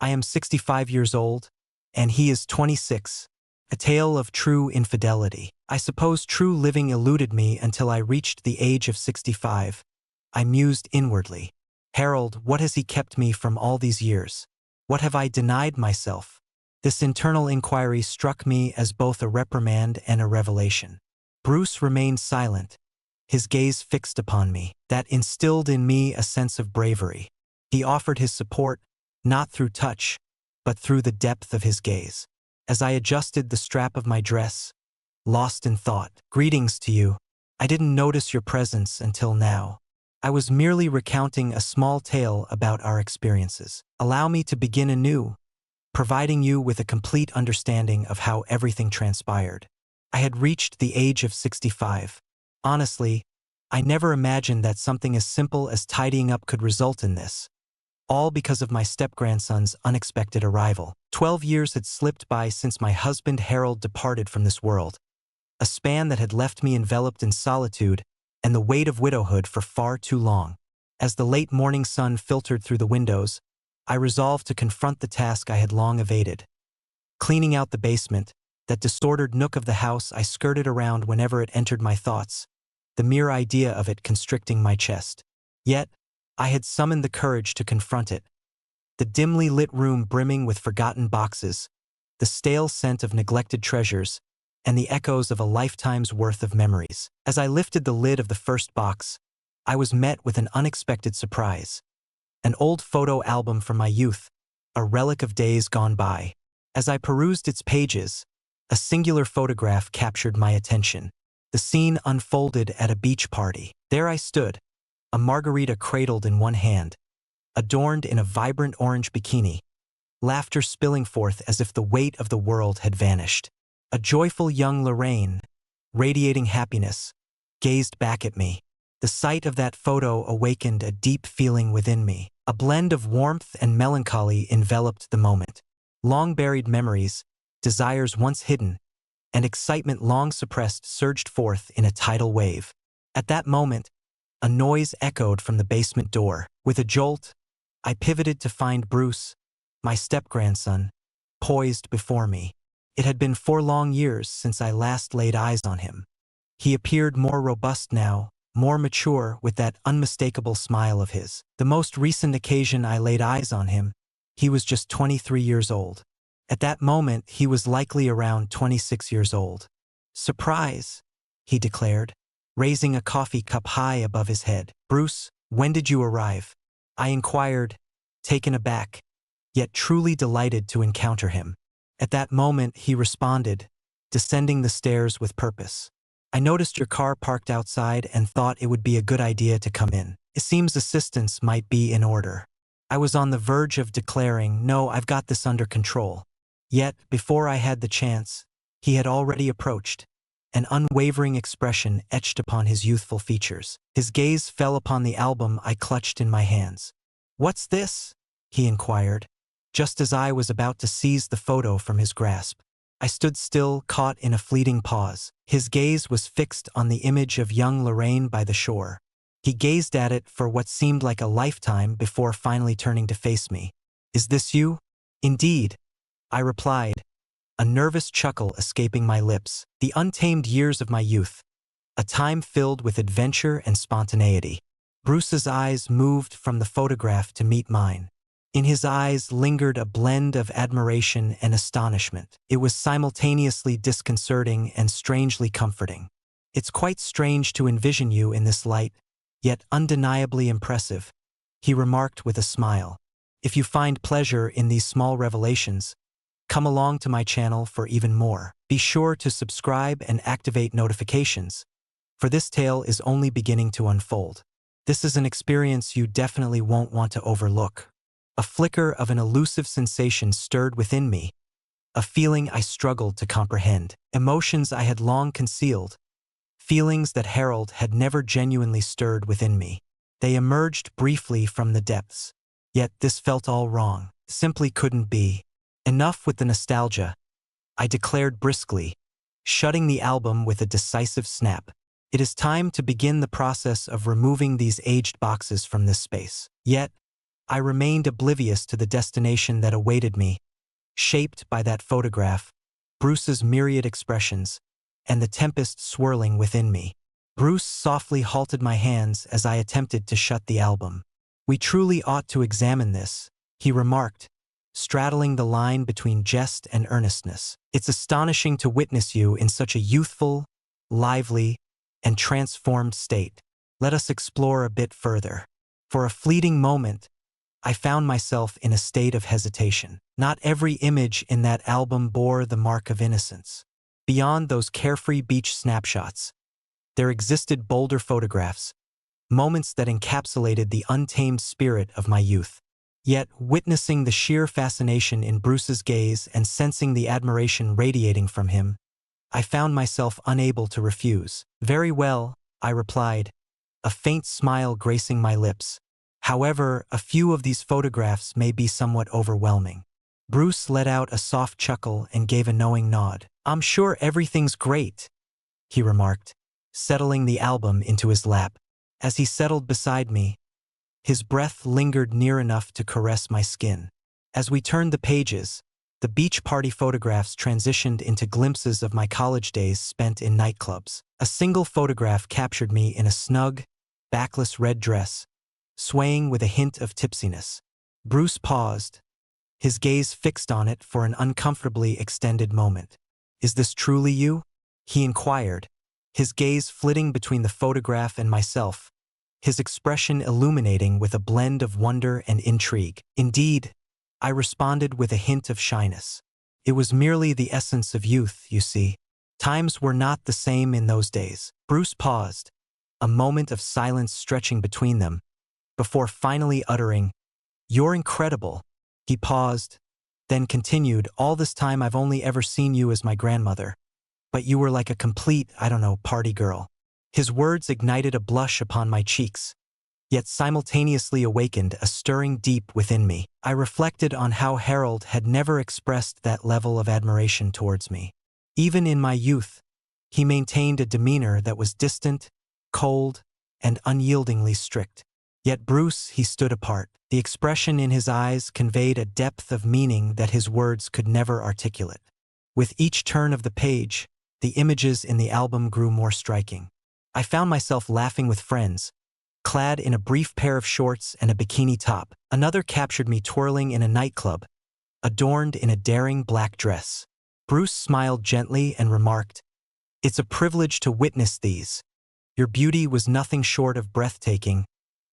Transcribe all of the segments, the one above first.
I am 65 years old, and he is 26. A tale of true infidelity. I suppose true living eluded me until I reached the age of 65. I mused inwardly. Harold, what has he kept me from all these years? What have I denied myself? This internal inquiry struck me as both a reprimand and a revelation. Bruce remained silent, his gaze fixed upon me. That instilled in me a sense of bravery. He offered his support, not through touch, but through the depth of his gaze. As I adjusted the strap of my dress, lost in thought, "Greetings to you. I didn't notice your presence until now. I was merely recounting a small tale about our experiences. Allow me to begin anew, providing you with a complete understanding of how everything transpired." I had reached the age of 65. Honestly, I never imagined that something as simple as tidying up could result in this. All because of my step-grandson's unexpected arrival. 12 years had slipped by since my husband Harold departed from this world, a span that had left me enveloped in solitude and the weight of widowhood for far too long. As the late morning sun filtered through the windows, I resolved to confront the task I had long evaded. Cleaning out the basement, that disordered nook of the house I skirted around whenever it entered my thoughts, the mere idea of it constricting my chest. Yet, I had summoned the courage to confront it. The dimly lit room brimming with forgotten boxes, the stale scent of neglected treasures, and the echoes of a lifetime's worth of memories. As I lifted the lid of the first box, I was met with an unexpected surprise. An old photo album from my youth, a relic of days gone by. As I perused its pages, a singular photograph captured my attention. The scene unfolded at a beach party. There I stood, a margarita cradled in one hand, adorned in a vibrant orange bikini, laughter spilling forth as if the weight of the world had vanished. A joyful young Lorraine, radiating happiness, gazed back at me. The sight of that photo awakened a deep feeling within me. A blend of warmth and melancholy enveloped the moment. Long-buried memories, desires once hidden, and excitement long suppressed surged forth in a tidal wave. At that moment, a noise echoed from the basement door. With a jolt, I pivoted to find Bruce, my step-grandson, poised before me. It had been 4 long years since I last laid eyes on him. He appeared more robust now, more mature, with that unmistakable smile of his. The most recent occasion I laid eyes on him, he was just 23 years old. At that moment, he was likely around 26 years old. "Surprise," he declared, raising a coffee cup high above his head. "Bruce, when did you arrive?" I inquired, taken aback, yet truly delighted to encounter him. At that moment, he responded, descending the stairs with purpose. "I noticed your car parked outside and thought it would be a good idea to come in. It seems assistance might be in order." I was on the verge of declaring, "No, I've got this under control." Yet, before I had the chance, he had already approached. An unwavering expression etched upon his youthful features. His gaze fell upon the album I clutched in my hands. "What's this?" he inquired, just as I was about to seize the photo from his grasp. I stood still, caught in a fleeting pause. His gaze was fixed on the image of young Lorraine by the shore. He gazed at it for what seemed like a lifetime before finally turning to face me. "Is this you?" "Indeed," I replied, a nervous chuckle escaping my lips. The untamed years of my youth, a time filled with adventure and spontaneity. Bruce's eyes moved from the photograph to meet mine. In his eyes lingered a blend of admiration and astonishment. It was simultaneously disconcerting and strangely comforting. "It's quite strange to envision you in this light, yet undeniably impressive," he remarked with a smile. "If you find pleasure in these small revelations, come along to my channel for even more. Be sure to subscribe and activate notifications, for this tale is only beginning to unfold. This is an experience you definitely won't want to overlook." A flicker of an elusive sensation stirred within me, a feeling I struggled to comprehend. Emotions I had long concealed, feelings that Harold had never genuinely stirred within me. They emerged briefly from the depths. Yet this felt all wrong. Simply couldn't be. "Enough with the nostalgia," I declared briskly, shutting the album with a decisive snap. "It is time to begin the process of removing these aged boxes from this space." Yet, I remained oblivious to the destination that awaited me, shaped by that photograph, Bruce's myriad expressions, and the tempest swirling within me. Bruce softly halted my hands as I attempted to shut the album. "We truly ought to examine this," he remarked, straddling the line between jest and earnestness. "It's astonishing to witness you in such a youthful, lively, and transformed state. Let us explore a bit further." For a fleeting moment, I found myself in a state of hesitation. Not every image in that album bore the mark of innocence. Beyond those carefree beach snapshots, there existed bolder photographs, moments that encapsulated the untamed spirit of my youth. Yet, witnessing the sheer fascination in Bruce's gaze and sensing the admiration radiating from him, I found myself unable to refuse. "Very well," I replied, a faint smile gracing my lips. "However, a few of these photographs may be somewhat overwhelming." Bruce let out a soft chuckle and gave a knowing nod. "I'm sure everything's great," he remarked, settling the album into his lap. As he settled beside me, his breath lingered near enough to caress my skin. As we turned the pages, the beach party photographs transitioned into glimpses of my college days spent in nightclubs. A single photograph captured me in a snug, backless red dress, swaying with a hint of tipsiness. Bruce paused, his gaze fixed on it for an uncomfortably extended moment. "Is this truly you?" he inquired, his gaze flitting between the photograph and myself, his expression illuminating with a blend of wonder and intrigue. "Indeed," I responded with a hint of shyness. "It was merely the essence of youth, you see. Times were not the same in those days." Bruce paused, a moment of silence stretching between them, before finally uttering, "You're incredible." He paused, then continued, "All this time I've only ever seen you as my grandmother. But you were like a complete, party girl." His words ignited a blush upon my cheeks, yet simultaneously awakened a stirring deep within me. I reflected on how Harold had never expressed that level of admiration towards me. Even in my youth, he maintained a demeanor that was distant, cold, and unyieldingly strict. Yet Bruce, he stood apart. The expression in his eyes conveyed a depth of meaning that his words could never articulate. With each turn of the page, the images in the album grew more striking. I found myself laughing with friends, clad in a brief pair of shorts and a bikini top. Another captured me twirling in a nightclub, adorned in a daring black dress. Bruce smiled gently and remarked, "It's a privilege to witness these. Your beauty was nothing short of breathtaking,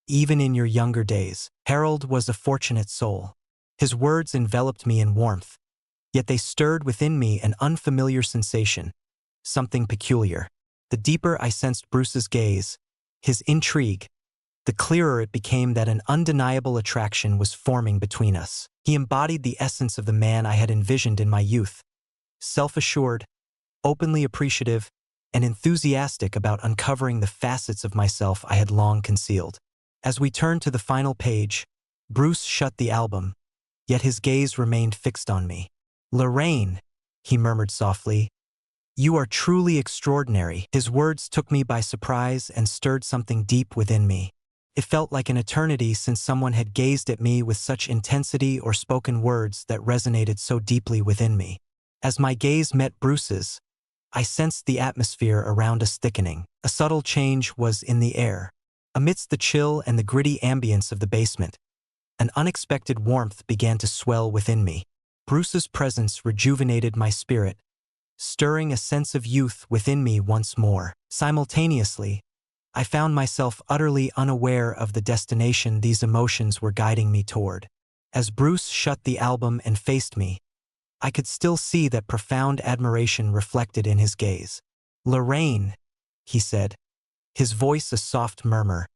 even in your younger days." Harold was a fortunate soul. His words enveloped me in warmth, yet they stirred within me an unfamiliar sensation, something peculiar. The deeper I sensed Bruce's gaze, his intrigue, the clearer it became that an undeniable attraction was forming between us. He embodied the essence of the man I had envisioned in my youth, self-assured, openly appreciative, and enthusiastic about uncovering the facets of myself I had long concealed. As we turned to the final page, Bruce shut the album, yet his gaze remained fixed on me. "Lorraine," he murmured softly, "you are truly extraordinary." His words took me by surprise and stirred something deep within me. It felt like an eternity since someone had gazed at me with such intensity or spoken words that resonated so deeply within me. As my gaze met Bruce's, I sensed the atmosphere around us thickening. A subtle change was in the air. Amidst the chill and the gritty ambience of the basement, an unexpected warmth began to swell within me. Bruce's presence rejuvenated my spirit, stirring a sense of youth within me once more. Simultaneously, I found myself utterly unaware of the destination these emotions were guiding me toward. As Bruce shut the album and faced me, I could still see that profound admiration reflected in his gaze. "Lorraine," he said, his voice a soft murmur,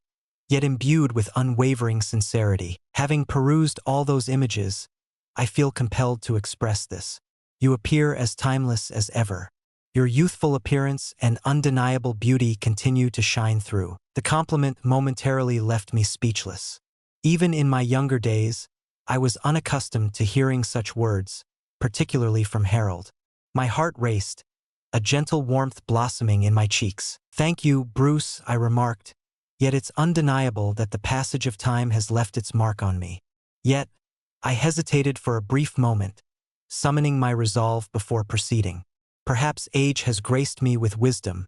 yet imbued with unwavering sincerity. "Having perused all those images, I feel compelled to express this. You appear as timeless as ever. Your youthful appearance and undeniable beauty continue to shine through." The compliment momentarily left me speechless. Even in my younger days, I was unaccustomed to hearing such words, particularly from Harold. My heart raced, a gentle warmth blossoming in my cheeks. "Thank you, Bruce," I remarked, "yet it's undeniable that the passage of time has left its mark on me. Yet, I hesitated for a brief moment, summoning my resolve before proceeding. Perhaps age has graced me with wisdom,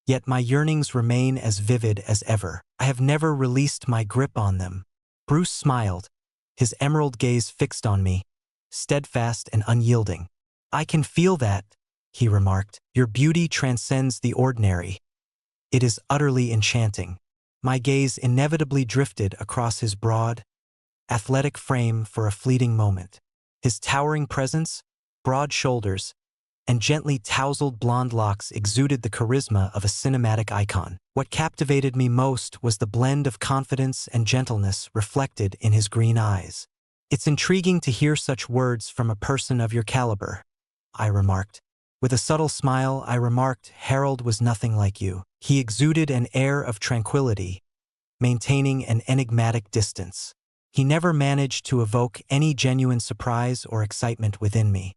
yet my yearnings remain as vivid as ever. I have never released my grip on them. Bruce smiled, his emerald gaze fixed on me, steadfast and unyielding. I can feel that, he remarked. Your beauty transcends the ordinary. It is utterly enchanting. My gaze inevitably drifted across his broad, athletic frame for a fleeting moment. His towering presence, broad shoulders, and gently tousled blonde locks exuded the charisma of a cinematic icon. What captivated me most was the blend of confidence and gentleness reflected in his green eyes. It's intriguing to hear such words from a person of your caliber, I remarked. With a subtle smile, I remarked, Harold was nothing like you. He exuded an air of tranquility, maintaining an enigmatic distance. He never managed to evoke any genuine surprise or excitement within me.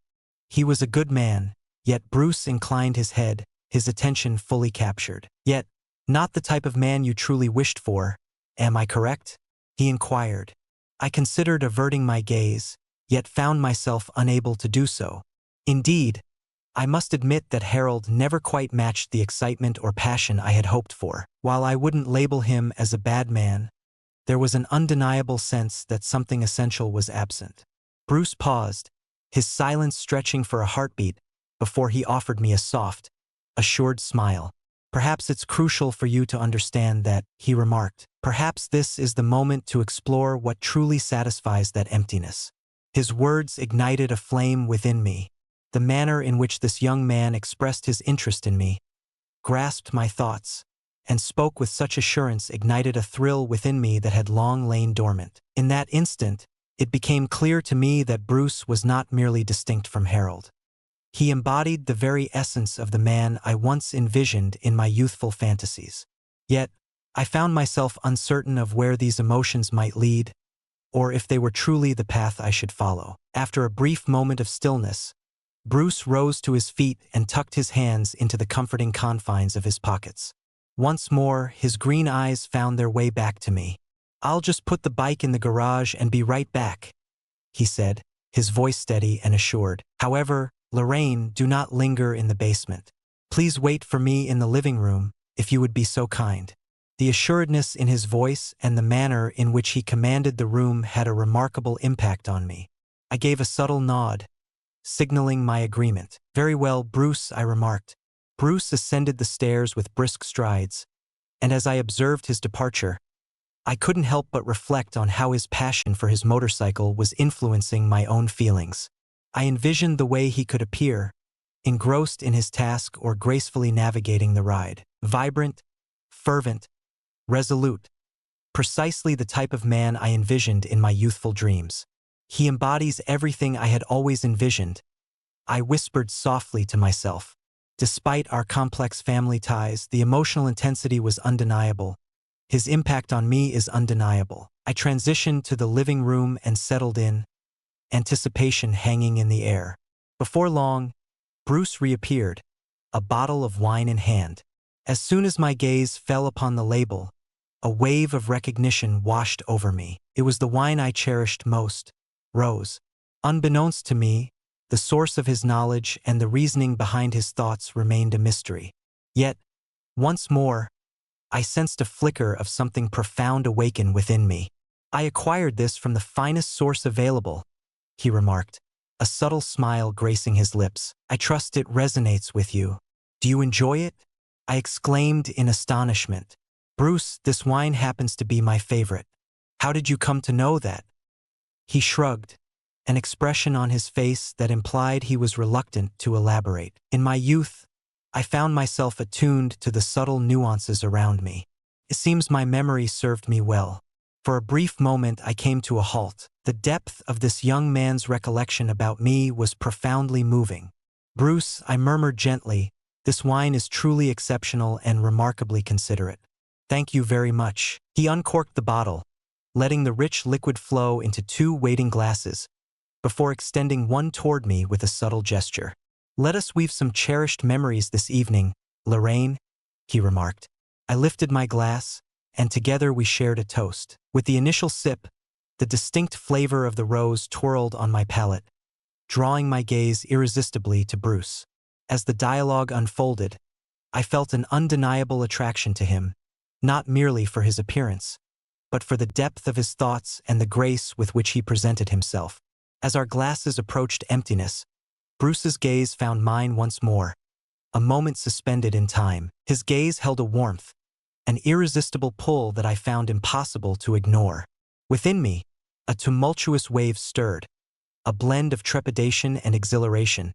He was a good man, yet Bruce inclined his head, his attention fully captured. Yet, not the type of man you truly wished for, am I correct? He inquired. I considered averting my gaze, yet found myself unable to do so. Indeed, I must admit that Harold never quite matched the excitement or passion I had hoped for. While I wouldn't label him as a bad man, there was an undeniable sense that something essential was absent. Bruce paused, his silence stretching for a heartbeat, before he offered me a soft, assured smile. Perhaps it's crucial for you to understand that, he remarked. Perhaps this is the moment to explore what truly satisfies that emptiness. His words ignited a flame within me. The manner in which this young man expressed his interest in me, grasped my thoughts, and spoke with such assurance ignited a thrill within me that had long lain dormant. In that instant, it became clear to me that Bruce was not merely distinct from Harold. He embodied the very essence of the man I once envisioned in my youthful fantasies. Yet, I found myself uncertain of where these emotions might lead, or if they were truly the path I should follow. After a brief moment of stillness, Bruce rose to his feet and tucked his hands into the comforting confines of his pockets. Once more, his green eyes found their way back to me. I'll just put the bike in the garage and be right back, he said, his voice steady and assured. However, Lorraine, do not linger in the basement. Please wait for me in the living room, if you would be so kind. The assuredness in his voice and the manner in which he commanded the room had a remarkable impact on me. I gave a subtle nod, signaling my agreement. Very well, Bruce, I remarked. Bruce ascended the stairs with brisk strides, and as I observed his departure, I couldn't help but reflect on how his passion for his motorcycle was influencing my own feelings. I envisioned the way he could appear, engrossed in his task or gracefully navigating the ride. Vibrant, fervent, resolute, precisely the type of man I envisioned in my youthful dreams. He embodies everything I had always envisioned, I whispered softly to myself. Despite our complex family ties, the emotional intensity was undeniable. His impact on me is undeniable. I transitioned to the living room and settled in, anticipation hanging in the air. Before long, Bruce reappeared, a bottle of wine in hand. As soon as my gaze fell upon the label, a wave of recognition washed over me. It was the wine I cherished most, Rose. Unbeknownst to me, the source of his knowledge and the reasoning behind his thoughts remained a mystery. Yet, once more, I sensed a flicker of something profound awaken within me. I acquired this from the finest source available, he remarked, a subtle smile gracing his lips. I trust it resonates with you. Do you enjoy it? I exclaimed in astonishment. Bruce, this wine happens to be my favorite. How did you come to know that? He shrugged, an expression on his face that implied he was reluctant to elaborate. In my youth, I found myself attuned to the subtle nuances around me. It seems my memory served me well. For a brief moment I came to a halt. The depth of this young man's recollection about me was profoundly moving. Bruce, I murmured gently, this wine is truly exceptional and remarkably considerate. Thank you very much. He uncorked the bottle, letting the rich liquid flow into 2 waiting glasses, before extending one toward me with a subtle gesture. Let us weave some cherished memories this evening, Lorraine, he remarked. I lifted my glass, and together we shared a toast. With the initial sip, The distinct flavor of the rose twirled on my palate, drawing my gaze irresistibly to Bruce. As the dialogue unfolded, I felt an undeniable attraction to him, not merely for his appearance, but for the depth of his thoughts and the grace with which he presented himself. As our glasses approached emptiness, Bruce's gaze found mine once more, a moment suspended in time. His gaze held a warmth, an irresistible pull that I found impossible to ignore. Within me, a tumultuous wave stirred, a blend of trepidation and exhilaration.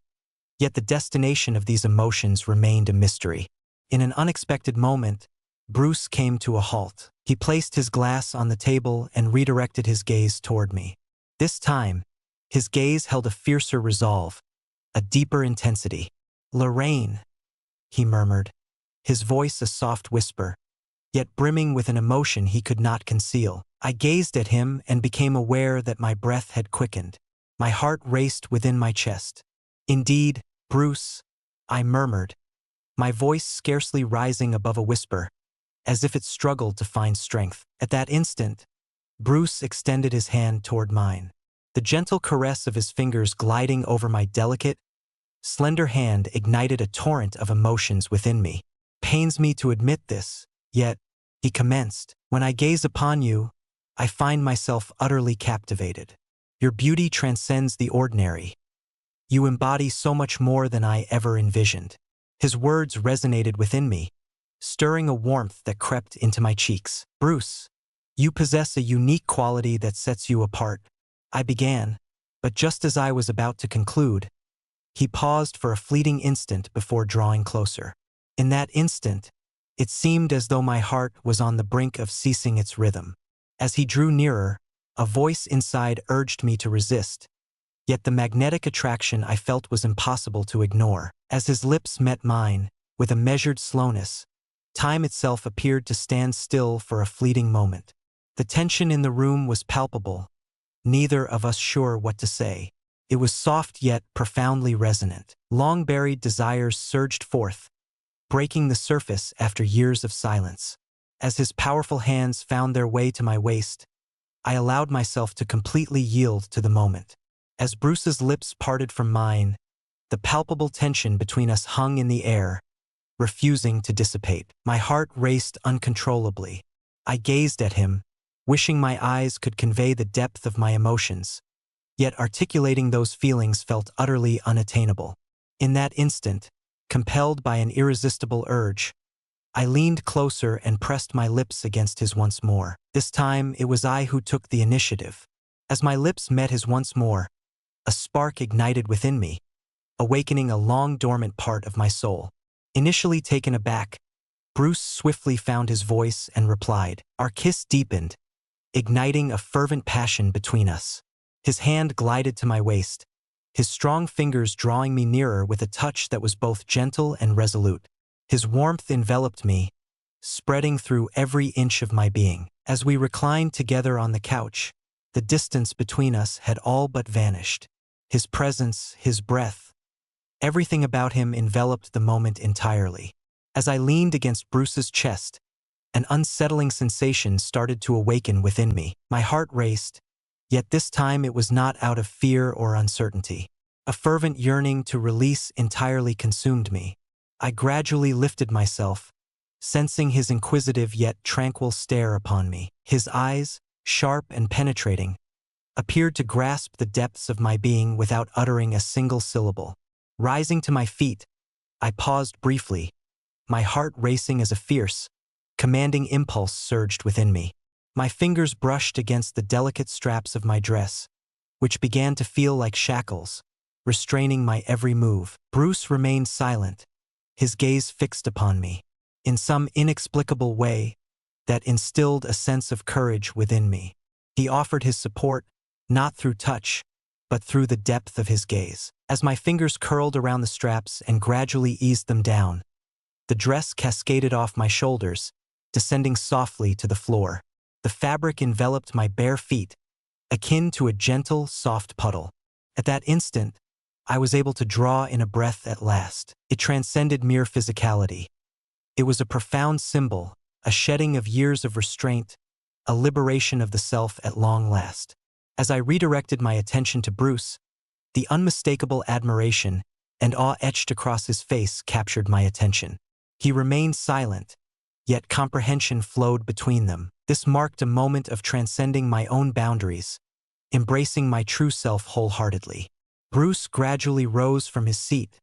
Yet the destination of these emotions remained a mystery. In an unexpected moment, Bruce came to a halt. He placed his glass on the table and redirected his gaze toward me. This time, his gaze held a fiercer resolve, a deeper intensity. "Lorraine," he murmured, his voice a soft whisper, yet brimming with an emotion he could not conceal. I gazed at him and became aware that my breath had quickened. My heart raced within my chest. "Indeed, Bruce," I murmured, my voice scarcely rising above a whisper, as if it struggled to find strength. At that instant, Bruce extended his hand toward mine, the gentle caress of his fingers gliding over my delicate, slender hand ignited a torrent of emotions within me. "Pains me to admit this, yet," he commenced, "when I gaze upon you, I find myself utterly captivated. Your beauty transcends the ordinary. You embody so much more than I ever envisioned." His words resonated within me, stirring a warmth that crept into my cheeks. "Bruce, you possess a unique quality that sets you apart," I began, but just as I was about to conclude, he paused for a fleeting instant before drawing closer. In that instant, it seemed as though my heart was on the brink of ceasing its rhythm. As he drew nearer, a voice inside urged me to resist, yet the magnetic attraction I felt was impossible to ignore. As his lips met mine, with a measured slowness, time itself appeared to stand still for a fleeting moment. The tension in the room was palpable, neither of us sure what to say. It was soft yet profoundly resonant. Long-buried desires surged forth, breaking the surface after years of silence. As his powerful hands found their way to my waist, I allowed myself to completely yield to the moment. As Bruce's lips parted from mine, the palpable tension between us hung in the air, refusing to dissipate. My heart raced uncontrollably. I gazed at him, wishing my eyes could convey the depth of my emotions, yet articulating those feelings felt utterly unattainable. In that instant, compelled by an irresistible urge, I leaned closer and pressed my lips against his once more. This time, it was I who took the initiative. As my lips met his once more, a spark ignited within me, awakening a long-dormant part of my soul. Initially taken aback, Bruce swiftly found his voice and replied. Our kiss deepened, igniting a fervent passion between us. His hand glided to my waist, his strong fingers drawing me nearer with a touch that was both gentle and resolute. His warmth enveloped me, spreading through every inch of my being. As we reclined together on the couch, the distance between us had all but vanished. His presence, his breath, everything about him enveloped the moment entirely. As I leaned against Bruce's chest, an unsettling sensation started to awaken within me. My heart raced, yet this time it was not out of fear or uncertainty. A fervent yearning to release entirely consumed me. I gradually lifted myself, sensing his inquisitive yet tranquil stare upon me. His eyes, sharp and penetrating, appeared to grasp the depths of my being without uttering a single syllable. Rising to my feet, I paused briefly, my heart racing as a fierce, commanding impulse surged within me. My fingers brushed against the delicate straps of my dress, which began to feel like shackles, restraining my every move. Bruce remained silent, his gaze fixed upon me, in some inexplicable way that instilled a sense of courage within me. He offered his support, not through touch, but through the depth of his gaze. As my fingers curled around the straps and gradually eased them down, the dress cascaded off my shoulders, descending softly to the floor. The fabric enveloped my bare feet, akin to a gentle, soft puddle. At that instant, I was able to draw in a breath at last. It transcended mere physicality. It was a profound symbol, a shedding of years of restraint, a liberation of the self at long last. As I redirected my attention to Bruce, the unmistakable admiration and awe etched across his face captured my attention. He remained silent, yet comprehension flowed between them. This marked a moment of transcending my own boundaries, embracing my true self wholeheartedly. Bruce gradually rose from his seat,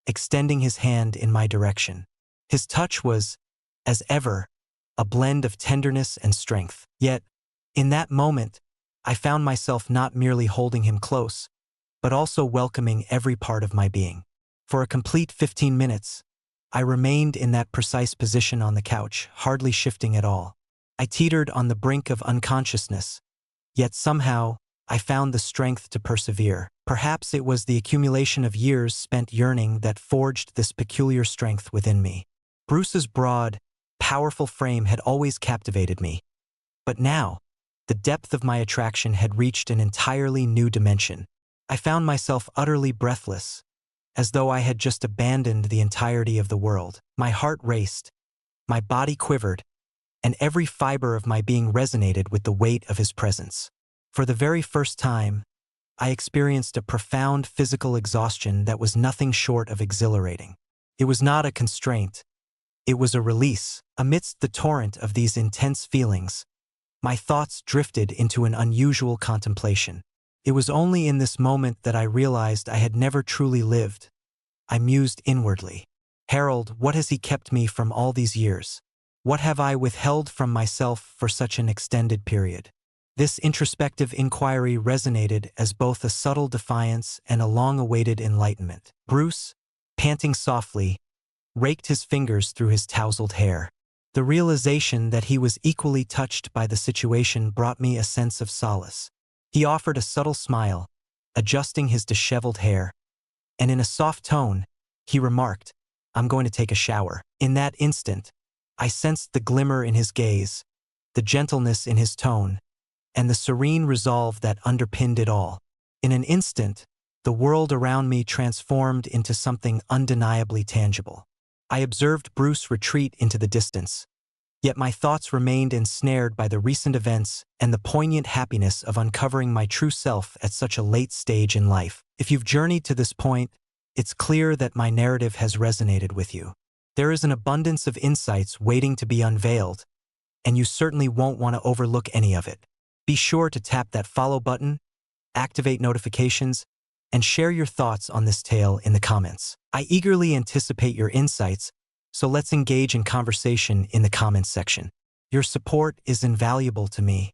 extending his hand in my direction. His touch was, as ever, a blend of tenderness and strength. Yet, in that moment, I found myself not merely holding him close, but also welcoming every part of my being. For a complete 15 minutes, I remained in that precise position on the couch, hardly shifting at all. I teetered on the brink of unconsciousness, yet somehow I found the strength to persevere. Perhaps it was the accumulation of years spent yearning that forged this peculiar strength within me. Bruce's broad, powerful frame had always captivated me, but now, the depth of my attraction had reached an entirely new dimension. I found myself utterly breathless, as though I had just abandoned the entirety of the world. My heart raced, my body quivered, and every fiber of my being resonated with the weight of his presence. For the very first time, I experienced a profound physical exhaustion that was nothing short of exhilarating. It was not a constraint, it was a release. Amidst the torrent of these intense feelings, my thoughts drifted into an unusual contemplation. It was only in this moment that I realized I had never truly lived. I mused inwardly. Harold, what has he kept me from all these years? What have I withheld from myself for such an extended period? This introspective inquiry resonated as both a subtle defiance and a long-awaited enlightenment. Bruce, panting softly, raked his fingers through his tousled hair. The realization that he was equally touched by the situation brought me a sense of solace. He offered a subtle smile, adjusting his disheveled hair, and in a soft tone, he remarked, "I'm going to take a shower." In that instant, I sensed the glimmer in his gaze, the gentleness in his tone, and the serene resolve that underpinned it all. In an instant, the world around me transformed into something undeniably tangible. I observed Bruce retreat into the distance, yet my thoughts remained ensnared by the recent events and the poignant happiness of uncovering my true self at such a late stage in life. If you've journeyed to this point, it's clear that my narrative has resonated with you. There is an abundance of insights waiting to be unveiled, and you certainly won't want to overlook any of it. Be sure to tap that follow button, activate notifications, and share your thoughts on this tale in the comments. I eagerly anticipate your insights, so let's engage in conversation in the comments section. Your support is invaluable to me,